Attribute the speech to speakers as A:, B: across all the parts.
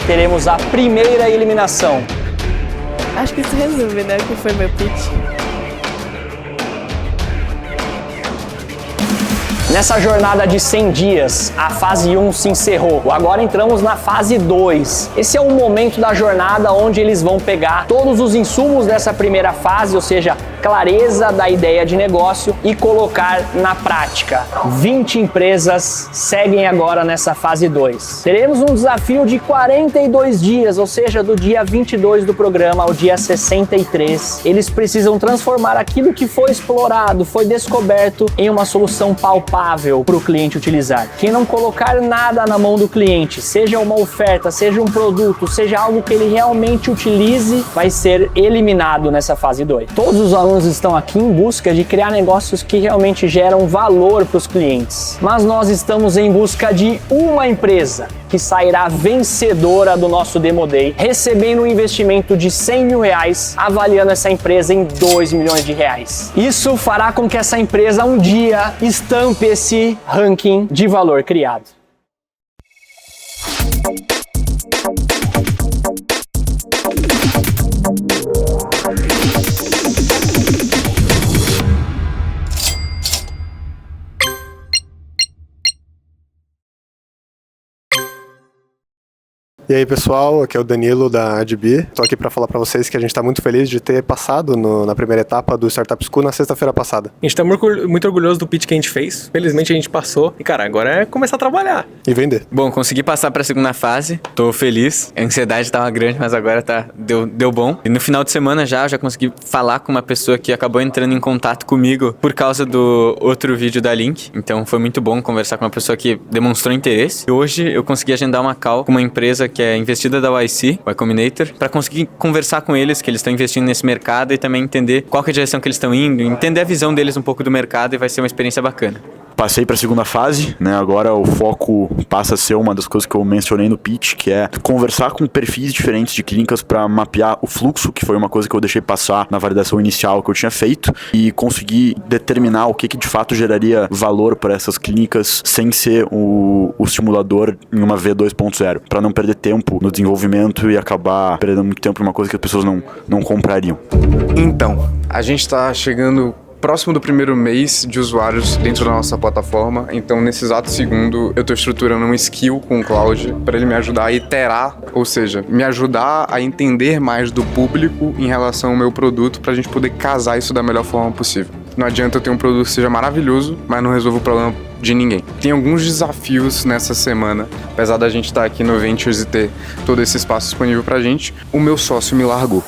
A: teremos a primeira eliminação.
B: Acho que isso resume, né, o que foi meu pitch.
A: Nessa jornada de 100 dias, a fase 1 se encerrou. Agora entramos na fase 2. Esse é o momento da jornada onde eles vão pegar todos os insumos dessa primeira fase, ou seja, clareza da ideia de negócio, e colocar na prática. 20 empresas seguem agora nessa fase 2. Teremos um desafio de 42 dias, ou seja, do dia 22 do programa ao dia 63. Eles precisam transformar aquilo que foi explorado, foi descoberto, em uma solução palpável para o cliente utilizar. Quem não colocar nada na mão do cliente, seja uma oferta, seja um produto, seja algo que ele realmente utilize, vai ser eliminado nessa fase 2. Todos os alunos estão aqui em busca de criar negócios que realmente geram valor para os clientes. Mas nós estamos em busca de uma empresa que sairá vencedora do nosso Demo Day, recebendo um investimento de R$100 mil, avaliando essa empresa em R$2 milhões. Isso fará com que essa empresa um dia estampe esse ranking de valor criado.
C: E aí pessoal, aqui é o Danilo da Adbi. Estou aqui para falar para vocês que a gente está muito feliz de ter passado na primeira etapa do Startup School na sexta-feira passada.
D: A gente está muito orgulhoso do pitch que a gente fez. Felizmente a gente passou e, cara, agora é começar a trabalhar.
C: E vender.
E: Bom, consegui passar para a segunda fase. Tô feliz. A ansiedade estava grande, mas agora deu bom. E no final de semana já consegui falar com uma pessoa que acabou entrando em contato comigo por causa do outro vídeo da Link. Então foi muito bom conversar com uma pessoa que demonstrou interesse. E hoje eu consegui agendar uma call com uma empresa que é investida da YC, Y Combinator, para conseguir conversar com eles, que eles estão investindo nesse mercado, e também entender qual que é a direção que eles estão indo, entender a visão deles um pouco do mercado, e vai ser uma experiência bacana.
F: Passei para a segunda fase, né? Agora o foco passa a ser uma das coisas que eu mencionei no pitch, que é conversar com perfis diferentes de clínicas para mapear o fluxo, que foi uma coisa que eu deixei passar na validação inicial que eu tinha feito, e conseguir determinar o que de fato geraria valor para essas clínicas sem ser o simulador em uma V2.0, para não perder tempo no desenvolvimento e acabar perdendo muito tempo em uma coisa que as pessoas não comprariam.
G: Então, a gente está chegando próximo do primeiro mês de usuários dentro da nossa plataforma, então nesse exato segundo eu estou estruturando um skill com o Cloud para ele me ajudar a iterar, ou seja, me ajudar a entender mais do público em relação ao meu produto, para a gente poder casar isso da melhor forma possível. Não adianta eu ter um produto que seja maravilhoso, mas não resolva o problema de ninguém. Tem alguns desafios nessa semana, apesar da gente estar aqui no Ventures e ter todo esse espaço disponível pra gente, o meu sócio me largou.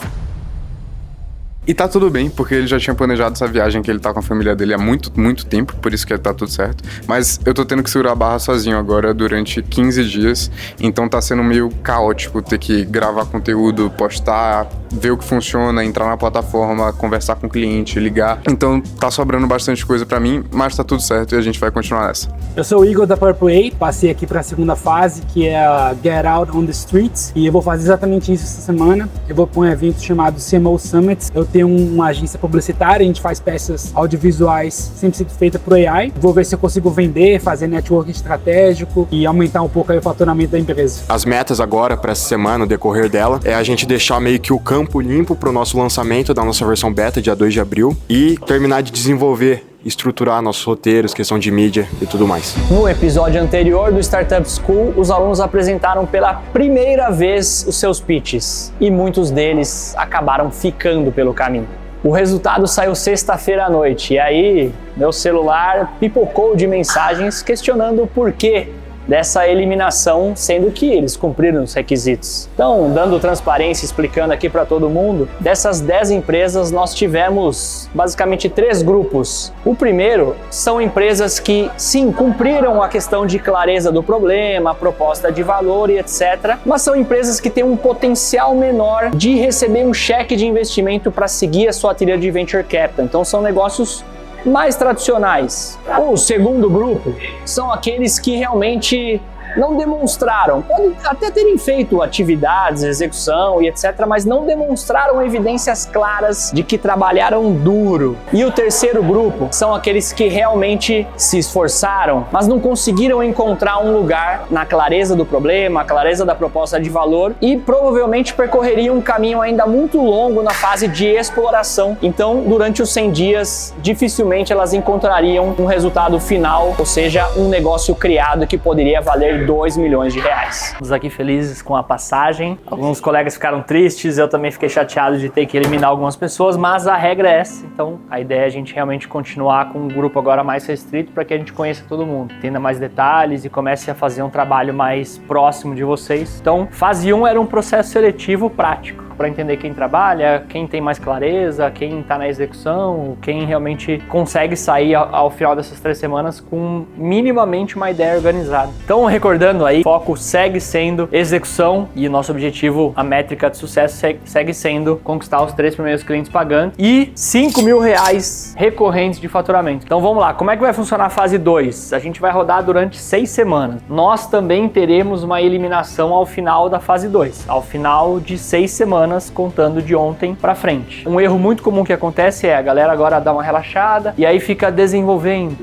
G: E tá tudo bem, porque ele já tinha planejado essa viagem, que ele tá com a família dele há muito tempo, por isso que tá tudo certo. Mas eu tô tendo que segurar a barra sozinho agora durante 15 dias, então tá sendo meio caótico ter que gravar conteúdo, postar, ver o que funciona, entrar na plataforma, conversar com o cliente, ligar. Então tá sobrando bastante coisa pra mim, mas tá tudo certo e a gente vai continuar nessa.
H: Eu sou o Igor da Purple A, passei aqui pra segunda fase, que é a Get Out on the Streets, e eu vou fazer exatamente isso essa semana. Eu vou para um evento chamado CMO Summit. Eu tenho uma agência publicitária, a gente faz peças audiovisuais sempre feitas por AI. Vou ver se eu consigo vender, fazer networking estratégico e aumentar um pouco aí o faturamento da empresa.
G: As metas agora para essa semana, o decorrer dela, é a gente deixar meio que o campo limpo para o nosso lançamento da nossa versão beta, dia 2 de abril, e terminar de desenvolver, estruturar nossos roteiros, questão de mídia e tudo mais.
A: No episódio anterior do Startup School, os alunos apresentaram pela primeira vez os seus pitches e muitos deles acabaram ficando pelo caminho. O resultado saiu sexta-feira à noite e aí meu celular pipocou de mensagens questionando o porquê dessa eliminação, sendo que eles cumpriram os requisitos. Então, dando transparência, explicando aqui para todo mundo, dessas 10 empresas nós tivemos basicamente 3 grupos. O primeiro são empresas que, sim, cumpriram a questão de clareza do problema, proposta de valor e etc., mas são empresas que têm um potencial menor de receber um cheque de investimento para seguir a sua trilha de Venture Capital. Então, são negócios mais tradicionais. O segundo grupo são aqueles que realmente não demonstraram, podem até terem feito atividades, execução e etc, mas não demonstraram evidências claras de que trabalharam duro. E o terceiro grupo são aqueles que realmente se esforçaram, mas não conseguiram encontrar um lugar na clareza do problema, a clareza da proposta de valor e provavelmente percorreriam um caminho ainda muito longo na fase de exploração. Então, durante os 100 dias, dificilmente elas encontrariam um resultado final, ou seja, um negócio criado que poderia valer 2 milhões de reais.
I: Estamos aqui felizes com a passagem. Alguns colegas ficaram tristes, eu também fiquei chateado de ter que eliminar algumas pessoas, mas a regra é essa. Então, a ideia é a gente realmente continuar com um grupo agora mais restrito para que a gente conheça todo mundo, entenda mais detalhes e comece a fazer um trabalho mais próximo de vocês. Então, fase 1 era um processo seletivo prático, para entender quem trabalha, quem tem mais clareza, quem está na execução, quem realmente consegue sair ao final dessas 3 semanas com minimamente uma ideia organizada. Então, recordando aí, o foco segue sendo execução e o nosso objetivo, a métrica de sucesso segue sendo conquistar os 3 primeiros clientes pagantes e 5 mil reais recorrentes de faturamento. Então vamos lá, como é que vai funcionar a fase 2? A gente vai rodar durante 6 semanas. Nós também teremos uma eliminação ao final da fase 2, ao final de 6 semanas, contando de ontem para frente. Um erro muito comum que acontece é a galera agora dá uma relaxada e aí fica desenvolvendo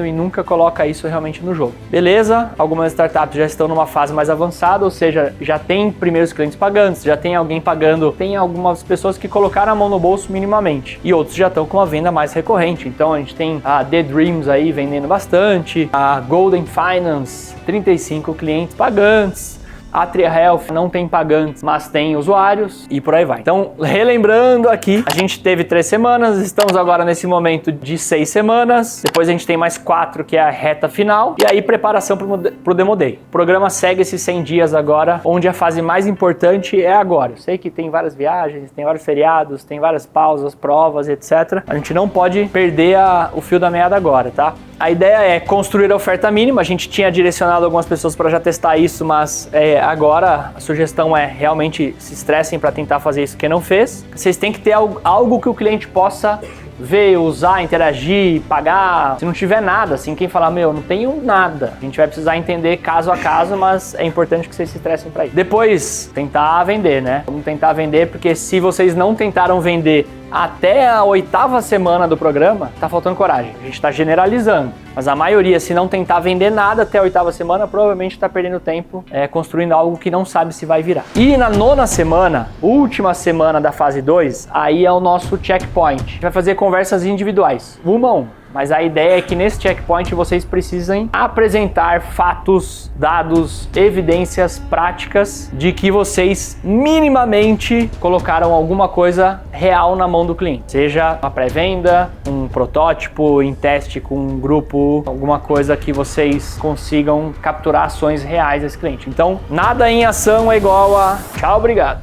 I: e nunca coloca isso realmente no jogo. Beleza, algumas startups já estão numa fase mais avançada, ou seja, já tem primeiros clientes pagantes, já tem alguém pagando, tem algumas pessoas que colocaram a mão no bolso minimamente e outros já estão com uma venda mais recorrente. Então a gente tem a The Dreams aí vendendo bastante, a Golden Finance, 35 clientes pagantes, a Atria Health não tem pagantes, mas tem usuários e por aí vai. Então, relembrando aqui, a gente teve 3 semanas, estamos agora nesse momento de 6 semanas, depois a gente tem mais 4 que é a reta final e aí preparação pro Demo Day. O programa segue esses 100 dias agora, onde a fase mais importante é agora. Eu sei que tem várias viagens, tem vários feriados, tem várias pausas, provas, etc. A gente não pode perder o fio da meada agora, tá? A ideia é construir a oferta mínima. A gente tinha direcionado algumas pessoas para já testar isso, mas agora a sugestão é realmente se estressem para tentar fazer isso quem não fez. Vocês têm que ter algo que o cliente possa ver, usar, interagir, pagar. Se não tiver nada, assim, quem falar, meu, não tenho nada, a gente vai precisar entender caso a caso, mas é importante que vocês se estressem para isso. Depois, tentar vender, né? Vamos tentar vender, porque se vocês não tentaram vender até a 8ª semana do programa, tá faltando coragem. A gente tá generalizando, mas a maioria, se não tentar vender nada até a 8ª semana, provavelmente tá perdendo tempo construindo algo que não sabe se vai virar. E na 9ª semana, última semana da fase 2, aí é o nosso checkpoint. A gente vai fazer conversas individuais, 1 a 1. Mas a ideia é que nesse checkpoint vocês precisem apresentar fatos, dados, evidências práticas de que vocês minimamente colocaram alguma coisa real na mão do cliente. Seja uma pré-venda, um protótipo em teste com um grupo, alguma coisa que vocês consigam capturar ações reais desse cliente. Então, nada em ação é igual a tchau, obrigado.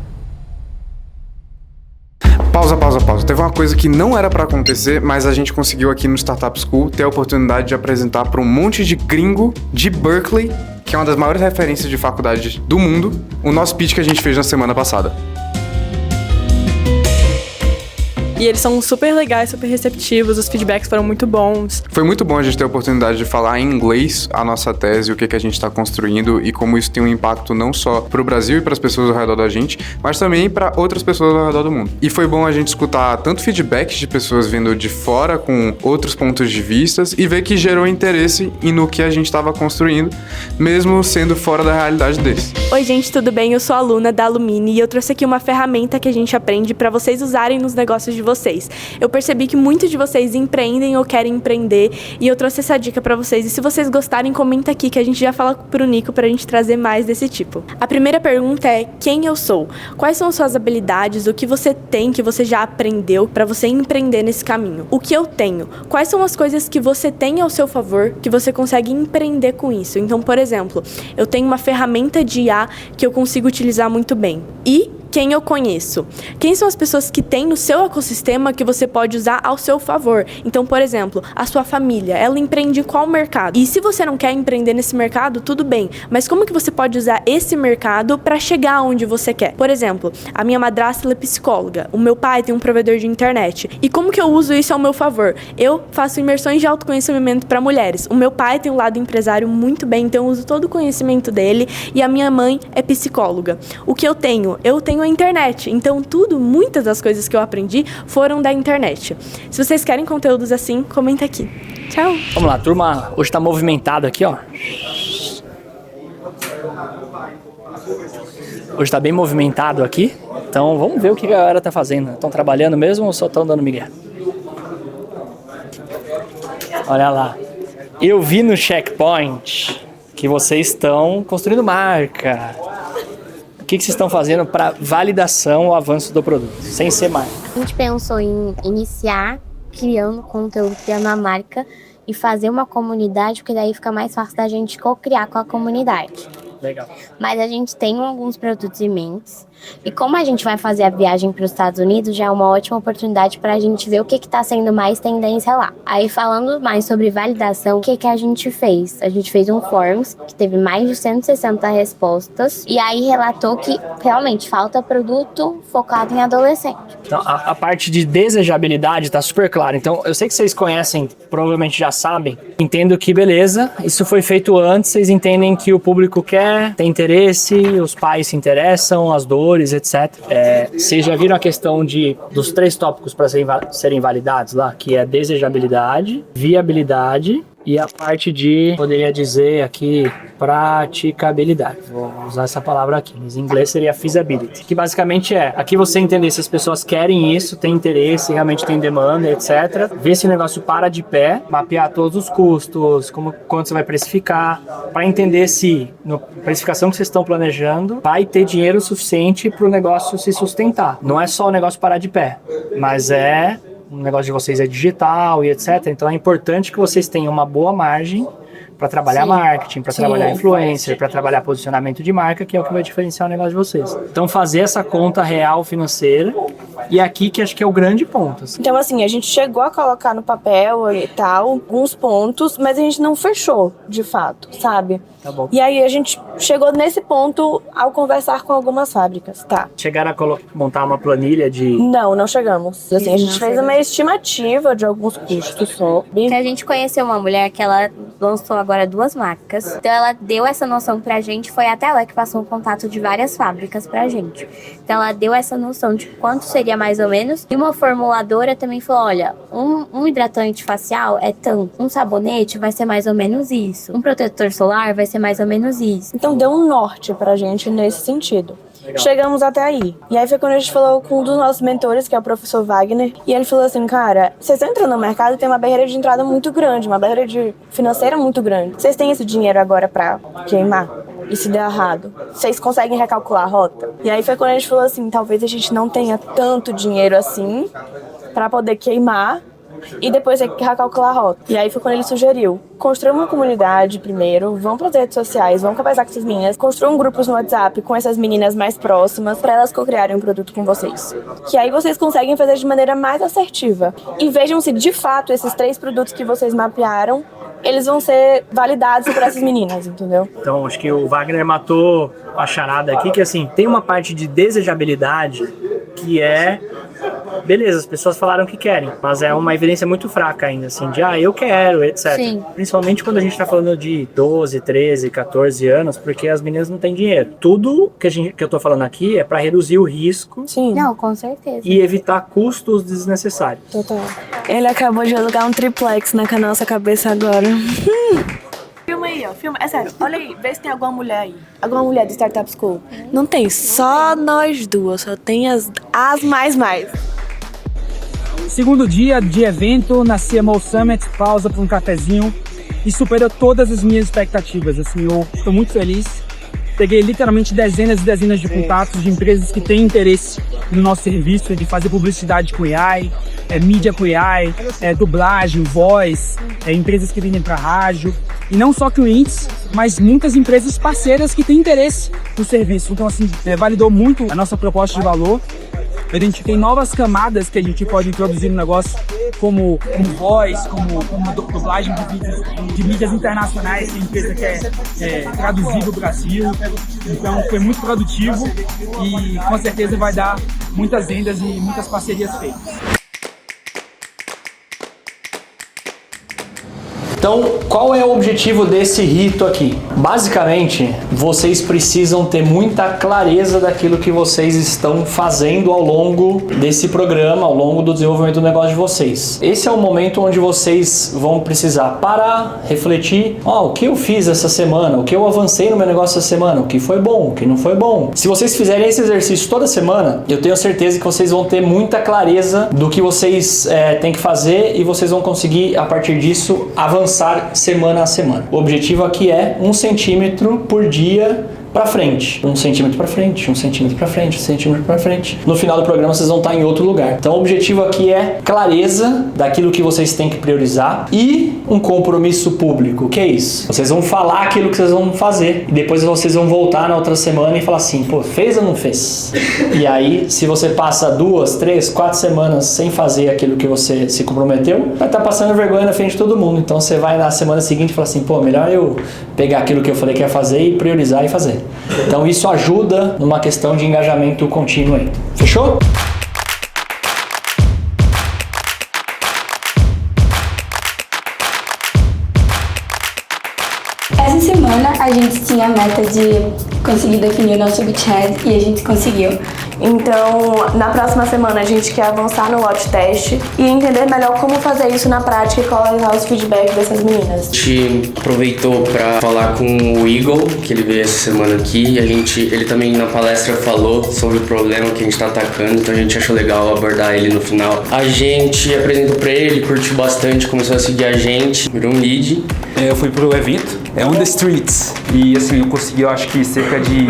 G: Pausa. Teve uma coisa que não era pra acontecer, mas a gente conseguiu aqui no Startup School ter a oportunidade de apresentar para um monte de gringo de Berkeley, que é uma das maiores referências de faculdade do mundo, o nosso pitch que a gente fez na semana passada.
B: E eles são super legais, super receptivos, os feedbacks foram muito bons.
G: Foi muito bom a gente ter a oportunidade de falar em inglês a nossa tese, o que a gente está construindo e como isso tem um impacto não só para o Brasil e para as pessoas ao redor da gente, mas também para outras pessoas ao redor do mundo. E foi bom a gente escutar tanto feedbacks de pessoas vindo de fora com outros pontos de vista e ver que gerou interesse no que a gente estava construindo, mesmo sendo fora da realidade deles.
B: Oi gente, tudo bem? Eu sou aluna da Alumini e eu trouxe aqui uma ferramenta que a gente aprende para vocês usarem nos negócios de vocês. Eu percebi que muitos de vocês empreendem ou querem empreender e eu trouxe essa dica pra vocês. E se vocês gostarem, comenta aqui que a gente já fala pro Nico pra gente trazer mais desse tipo. A primeira pergunta é: quem eu sou? Quais são as suas habilidades? O que você tem, que você já aprendeu pra você empreender nesse caminho? O que eu tenho? Quais são as coisas que você tem ao seu favor que você consegue empreender com isso? Então, por exemplo, eu tenho uma ferramenta de IA que eu consigo utilizar muito bem. E quem eu conheço? Quem são as pessoas que tem no seu ecossistema que você pode usar ao seu favor? Então, por exemplo, a sua família, ela empreende em qual mercado? E se você não quer empreender nesse mercado, tudo bem, mas como que você pode usar esse mercado para chegar onde você quer? Por exemplo, a minha madrasta ela é psicóloga, o meu pai tem um provedor de internet. E como que eu uso isso ao meu favor? Eu faço imersões de autoconhecimento para mulheres. O meu pai tem um lado empresário muito bem, então eu uso todo o conhecimento dele, e a minha mãe é psicóloga. O que eu tenho? Eu tenho a internet. Então muitas das coisas que eu aprendi foram da internet. Se vocês querem conteúdos assim, comenta aqui. Tchau!
A: Vamos lá, turma. Hoje tá movimentado aqui, ó. Hoje tá bem movimentado aqui. Então vamos ver o que a galera tá fazendo. Estão trabalhando mesmo ou só estão dando migué? Olha lá. Eu vi no Checkpoint que vocês estão construindo marca. O que vocês estão fazendo para validação ou avanço do produto, sem ser marca?
J: A gente pensou em iniciar criando conteúdo, criando a marca e fazer uma comunidade, porque daí fica mais fácil da gente co-criar com a comunidade.
A: Legal.
J: Mas a gente tem alguns produtos em mente. E como a gente vai fazer a viagem para os Estados Unidos, já é uma ótima oportunidade para a gente ver o que está sendo mais tendência lá. Aí, falando mais sobre validação, o que a gente fez? A gente fez um Forms que teve mais de 160 respostas. E aí relatou que realmente falta produto focado em adolescente.
A: Então, a parte de desejabilidade está super clara. Então, eu sei que vocês conhecem, provavelmente já sabem. Entendo que, beleza, isso foi feito antes. Vocês entendem que o público quer, tem interesse, os pais se interessam, as dores, etc. Vocês já viram a questão dos 3 tópicos para serem validados lá, que é desejabilidade, viabilidade e a parte de, poderia dizer aqui, praticabilidade. Vou usar essa palavra aqui, mas em inglês seria feasibility. Que basicamente aqui você entender se as pessoas querem isso, tem interesse, realmente tem demanda, etc. Ver se o negócio para de pé, mapear todos os custos, quanto você vai precificar, para entender se, na precificação que vocês estão planejando, vai ter dinheiro suficiente para o negócio se sustentar. Não é só o negócio parar de pé, mas o negócio de vocês é digital e etc. Então é importante que vocês tenham uma boa margem para trabalhar marketing, para trabalhar influencer, para trabalhar posicionamento de marca, que é o que vai diferenciar o negócio de vocês. Então fazer essa conta real financeira, e aqui que acho que é o grande ponto. Assim.
K: Então assim, a gente chegou a colocar no papel e tal, alguns pontos, mas a gente não fechou, de fato, sabe?
A: Tá bom.
K: E aí a gente chegou nesse ponto ao conversar com algumas fábricas, tá?
A: Chegaram a montar uma planilha de...
K: Não chegamos. Assim, a gente fez uma estimativa de alguns custos só.
J: Que a gente conheceu uma mulher que ela lançou agora 2 marcas. Então ela deu essa noção pra gente, foi até ela que passou o contato de várias fábricas pra gente. Então ela deu essa noção de quanto seria mais ou menos. E uma formuladora também falou, olha, um hidratante facial é tanto, um sabonete vai ser mais ou menos isso, um protetor solar vai ser mais ou menos isso.
K: Então deu um norte pra gente nesse sentido. Legal. Chegamos até aí. E aí foi quando a gente falou com um dos nossos mentores, que é o professor Wagner, e ele falou assim, cara, vocês estão entrando no mercado e tem uma barreira de entrada muito grande, uma barreira financeira muito grande. Vocês têm esse dinheiro agora pra queimar? E se der errado, vocês conseguem recalcular a rota? E aí foi quando a gente falou assim, talvez a gente não tenha tanto dinheiro assim pra poder queimar e depois recalcular a rota. E aí foi quando ele sugeriu, construa uma comunidade primeiro, vão para as redes sociais, vão conversar com essas meninas, construam grupos no WhatsApp com essas meninas mais próximas para elas co-criarem um produto com vocês. Que aí vocês conseguem fazer de maneira mais assertiva. E vejam se de fato esses 3 produtos que vocês mapearam, eles vão ser validados por essas meninas, entendeu?
A: Então acho que o Wagner matou a charada aqui, que assim, tem uma parte de desejabilidade que é... Beleza, as pessoas falaram que querem, mas é uma evidência muito fraca ainda, assim, de eu quero, etc.
J: Sim.
A: Principalmente quando a gente tá falando de 12, 13, 14 anos, porque as meninas não têm dinheiro. Tudo que eu tô falando aqui é pra reduzir o risco.
K: Sim.
J: Não, com certeza.
A: E evitar custos desnecessários.
K: Total. Ele acabou de alugar um triplex na nossa cabeça agora. Filma aí, ó. Filma. É sério. Olha aí. Vê se tem alguma mulher aí. Alguma mulher do Startup School. Não tem. Só nós duas. Só tem as mais.
H: Segundo dia de evento na CMO Summit, pausa para um cafezinho e superou todas as minhas expectativas. Assim, eu estou muito feliz. peguei literalmente dezenas e dezenas de contatos de empresas que têm interesse no nosso serviço, de fazer publicidade com AI, mídia com AI, dublagem, voz, empresas que vendem para rádio. E não só clientes, mas muitas empresas parceiras que têm interesse no serviço. Então, assim, validou muito a nossa proposta de valor. Eu identifiquei novas camadas que a gente pode introduzir no negócio, como voz, como dublagem de vídeos de mídias internacionais que a empresa quer traduzir para o Brasil. Então foi muito produtivo e com certeza vai dar muitas vendas e muitas parcerias feitas.
A: Então, qual é o objetivo desse rito aqui? Basicamente, vocês precisam ter muita clareza daquilo que vocês estão fazendo ao longo desse programa, ao longo do desenvolvimento do negócio de vocês. Esse é o momento onde vocês vão precisar parar, refletir, o que eu fiz essa semana, o que eu avancei no meu negócio essa semana, o que foi bom, o que não foi bom. Se vocês fizerem esse exercício toda semana, eu tenho certeza que vocês vão ter muita clareza do que vocês têm que fazer e vocês vão conseguir, a partir disso, avançar semana a semana. O objetivo aqui é 1 centímetro por dia para frente. 1 centímetro para frente, 1 centímetro para frente, 1 centímetro para frente. No final do programa vocês vão estar em outro lugar. Então o objetivo aqui é clareza daquilo que vocês têm que priorizar e um compromisso público. O que é isso? Vocês vão falar aquilo que vocês vão fazer e depois vocês vão voltar na outra semana e falar assim, fez ou não fez? E aí, se você passa 2, 3, 4 semanas sem fazer aquilo que você se comprometeu, vai estar passando vergonha na frente de todo mundo. Então você vai na semana seguinte e fala assim, melhor eu pegar aquilo que eu falei que ia fazer e priorizar e fazer. Então isso ajuda numa questão de engajamento contínuo aí. Fechou?
L: Essa semana a gente tinha a meta de conseguir definir o nosso beachhead e a gente conseguiu.
K: Então, na próxima semana a gente quer avançar no watch test e entender melhor como fazer isso na prática e coletar os feedbacks dessas meninas.
M: A gente aproveitou para falar com o Eagle, que ele veio essa semana aqui, e ele também na palestra falou sobre o problema que a gente está atacando, então a gente achou legal abordar ele no final. A gente apresentou para ele, curtiu bastante, começou a seguir a gente, virou um lead.
N: Eu fui pro evento, On the Streets, e assim, eu consegui, eu acho que cerca de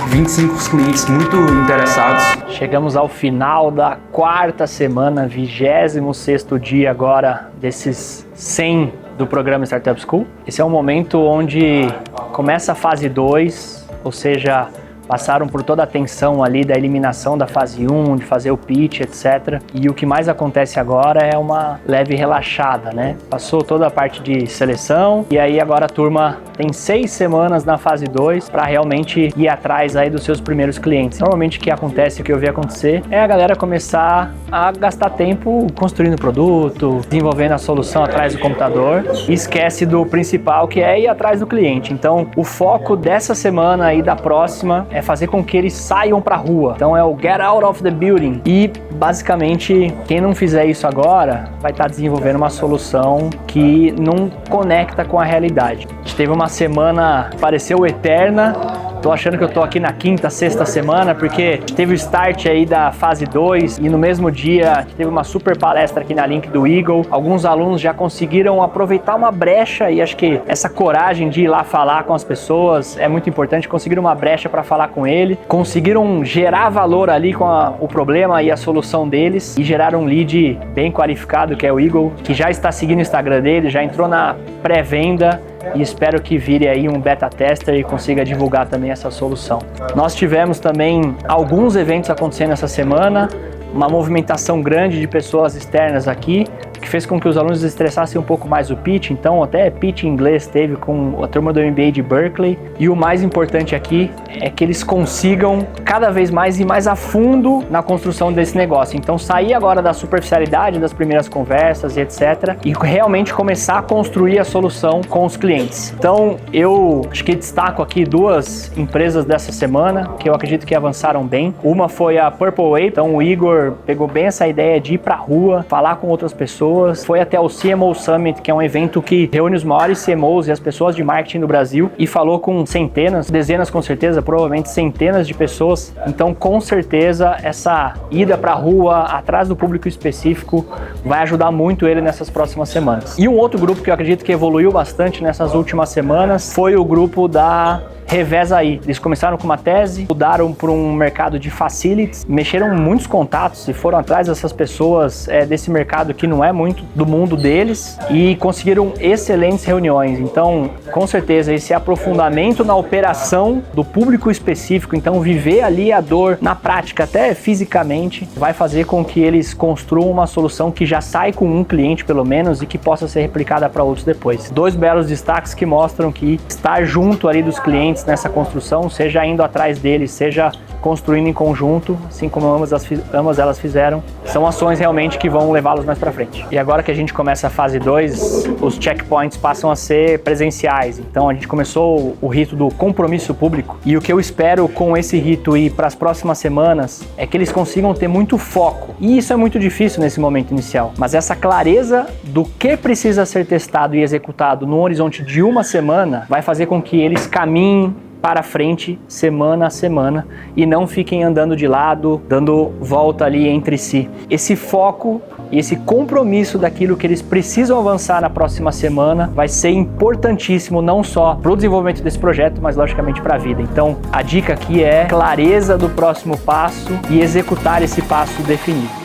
N: 25 clientes muito interessados.
I: Chegamos ao final da 4ª semana, 26º dia agora desses 100 do programa Startup School. Esse é um momento onde começa a fase 2, ou seja, passaram por toda a tensão ali da eliminação da fase 1, de fazer o pitch, etc. E o que mais acontece agora é uma leve relaxada, né? Passou toda a parte de seleção e aí agora a turma tem 6 semanas na fase 2 para realmente ir atrás aí dos seus primeiros clientes. Normalmente o que acontece, o que eu vi acontecer, é a galera começar a gastar tempo construindo produto, desenvolvendo a solução atrás do computador e esquece do principal, que é ir atrás do cliente. Então o foco dessa semana e da próxima é fazer com que eles saiam pra rua. Então é o get out of the building. E basicamente, quem não fizer isso agora vai estar desenvolvendo uma solução que não conecta com a realidade. A gente teve uma semana, pareceu eterna. Tô achando que eu tô aqui na 5ª, 6ª semana, porque teve o start aí da fase 2 e no mesmo dia teve uma super palestra aqui na Link do Eagle. Alguns alunos já conseguiram aproveitar uma brecha e acho que essa coragem de ir lá falar com as pessoas é muito importante. Conseguiram uma brecha para falar com ele, conseguiram gerar valor ali com o problema e a solução deles e geraram um lead bem qualificado, que é o Eagle, que já está seguindo o Instagram dele, já entrou na pré-venda e espero que vire aí um beta tester e consiga divulgar também essa solução. Nós tivemos também alguns eventos acontecendo essa semana, uma movimentação grande de pessoas externas aqui, que fez com que os alunos estressassem um pouco mais o pitch, então até pitch em inglês teve com a turma do MBA de Berkeley, e o mais importante aqui é que eles consigam cada vez mais ir mais a fundo na construção desse negócio, então sair agora da superficialidade das primeiras conversas e etc, e realmente começar a construir a solução com os clientes. Então eu acho que destaco aqui 2 empresas dessa semana, que eu acredito que avançaram bem. Uma foi a Purple Wave, então o Igor pegou bem essa ideia de ir pra rua, falar com outras pessoas, foi até o CMO Summit, que é um evento que reúne os maiores CMOs e as pessoas de marketing do Brasil, e falou com centenas, dezenas com certeza, provavelmente centenas de pessoas. Então com certeza essa ida pra rua, atrás do público específico, vai ajudar muito ele nessas próximas semanas. E um outro grupo que eu acredito que evoluiu bastante nessas últimas semanas foi o grupo da
A: reveza aí. Eles começaram com uma tese, mudaram para um mercado de facilities, mexeram muitos contatos e foram atrás dessas pessoas desse mercado que não é muito do mundo deles e conseguiram excelentes reuniões. Então, com certeza, esse aprofundamento na operação do público específico, então viver ali a dor na prática, até fisicamente, vai fazer com que eles construam uma solução que já sai com um cliente pelo menos e que possa ser replicada para outros depois. 2 belos destaques que mostram que estar junto ali dos clientes nessa construção, seja indo atrás deles, seja construindo em conjunto, assim como ambas elas fizeram, são ações realmente que vão levá-los mais para frente. E agora que a gente começa a fase 2, os checkpoints passam a ser presenciais. Então a gente começou o rito do compromisso público e o que eu espero com esse rito e para as próximas semanas é que eles consigam ter muito foco. E isso é muito difícil nesse momento inicial, mas essa clareza do que precisa ser testado e executado no horizonte de uma semana vai fazer com que eles caminhem para frente semana a semana e não fiquem andando de lado, dando volta ali entre si. Esse foco e esse compromisso daquilo que eles precisam avançar na próxima semana vai ser importantíssimo não só para o desenvolvimento desse projeto, mas logicamente para a vida. Então a dica aqui é clareza do próximo passo e executar esse passo definido.